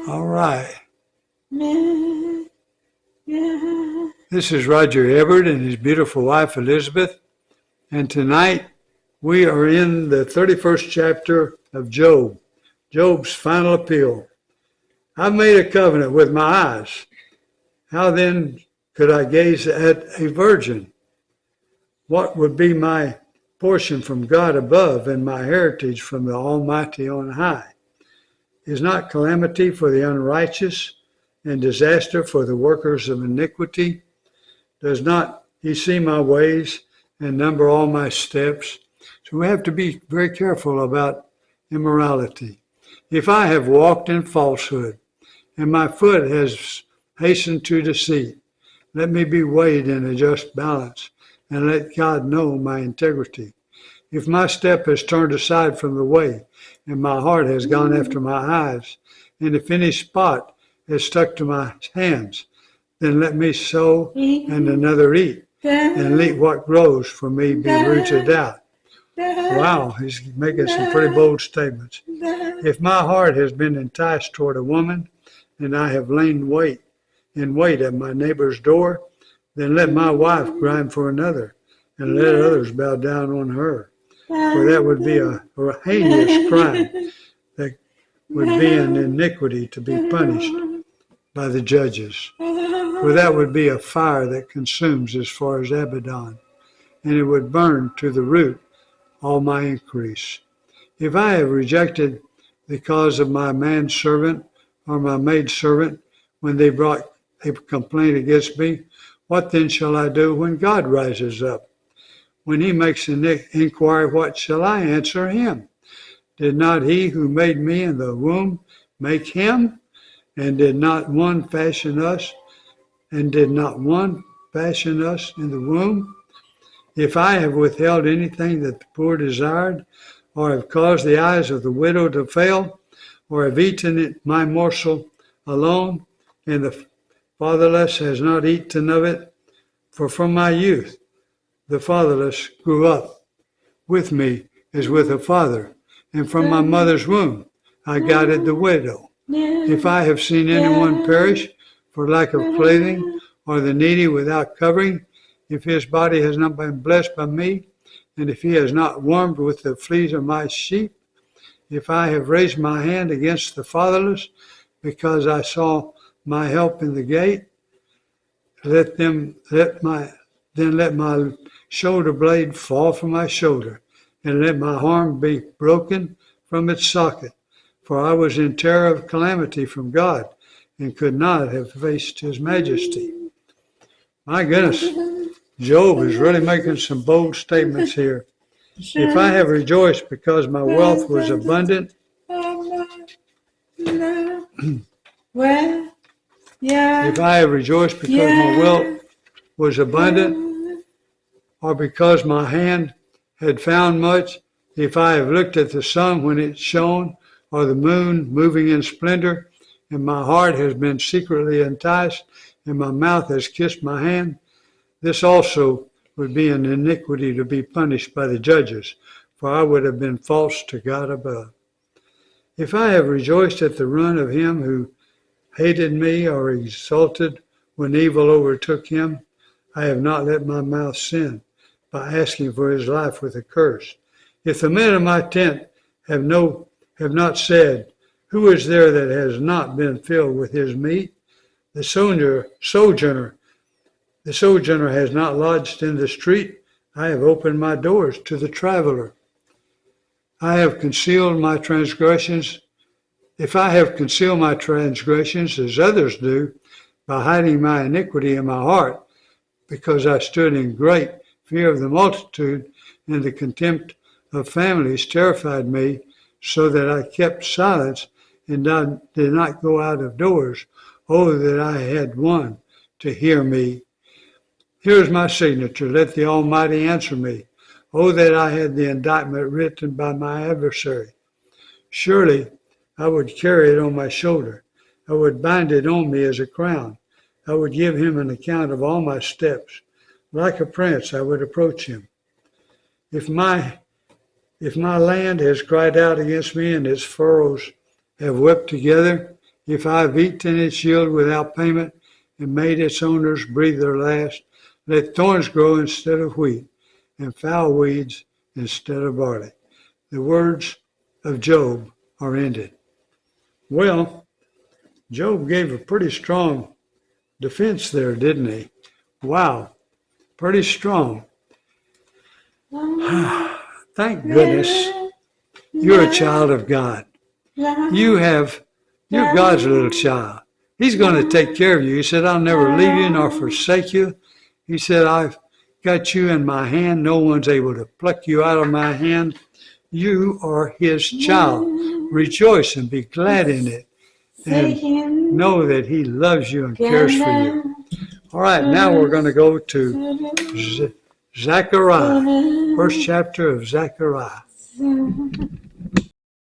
All right. This is Roger Hebard and his beautiful wife Elizabeth. And tonight we are in the 31st chapter of Job, Job's final appeal. I've made a covenant with my eyes. How then could I gaze at a virgin? What would be my portion from God above and my heritage from the Almighty on high? Is not calamity for the unrighteous and disaster for the workers of iniquity? Does not he see my ways and number all my steps? So we have to be very careful about immorality. If I have walked in falsehood and my foot has hastened to deceit, let me be weighed in a just balance and let God know my integrity. If my step has turned aside from the way and my heart has gone after my eyes, and if any spot has stuck to my hands, then let me sow and another eat, and let what grows for me be rooted out. Wow, he's making some pretty bold statements. If my heart has been enticed toward a woman, and I have lain in wait at my neighbor's door, then let my wife grind for another, and let others bow down on her. For that would be a heinous crime that would be an iniquity to be punished by the judges. For that would be a fire that consumes as far as Abaddon, and it would burn to the root all my increase. If I have rejected the cause of my manservant or my maidservant when they brought a complaint against me, what then shall I do when God rises up? When he makes an inquiry, what shall I answer him? Did not he who made me in the womb make him? And did not one fashion us? And did not one fashion us in the womb? If I have withheld anything that the poor desired, or have caused the eyes of the widow to fail, or have eaten it, my morsel alone, and the fatherless has not eaten of it, for from my youth the fatherless grew up with me as with a father, and from my mother's womb I guided the widow. If I have seen anyone perish for lack of clothing, or the needy without covering, if his body has not been blessed by me, and if he has not warmed with the fleas of my sheep, if I have raised my hand against the fatherless, because I saw my help in the gate, let my shoulder blade fall from my shoulder, and let my arm be broken from its socket. For I was in terror of calamity from God, and could not have faced his majesty. My goodness, Job is really making some bold statements here. If I have rejoiced because my wealth was abundant, if I have rejoiced because my wealth was abundant, or because my hand had found much, if I have looked at the sun when it shone, or the moon moving in splendor, and my heart has been secretly enticed, and my mouth has kissed my hand, this also would be an iniquity to be punished by the judges, for I would have been false to God above. If I have rejoiced at the ruin of him who hated me, or exulted when evil overtook him, I have not let my mouth sin by asking for his life with a curse. If the men of my tent have not said, who is there that has not been filled with his meat? The sojourner has not lodged in the street. I have opened my doors to the traveler. I have concealed my transgressions. If I have concealed my transgressions as others do, by hiding my iniquity in my heart, because I stood in great fear of the multitude, and the contempt of families terrified me, so that I kept silence and did not go out of doors. Oh, that I had one to hear me. Here is my signature. Let the Almighty answer me. Oh, that I had the indictment written by my adversary. Surely I would carry it on my shoulder. I would bind it on me as a crown. I would give him an account of all my steps. Like a prince, I would approach him. If my If my land has cried out against me and its furrows have wept together, if I have eaten its yield without payment and made its owners breathe their last, let thorns grow instead of wheat and foul weeds instead of barley. The words of Job are ended. Well, Job gave a pretty strong defense there, didn't he? Wow, pretty strong. Thank goodness you're a child of God. You're God's little child. He's going to take care of you. He said, I'll never leave you nor forsake you. He said, I've got you in my hand. No one's able to pluck you out of my hand. You are his child. Rejoice and be glad in it. And know that he loves you and cares for you. All right, now we're going to go to Zechariah, first chapter of Zechariah.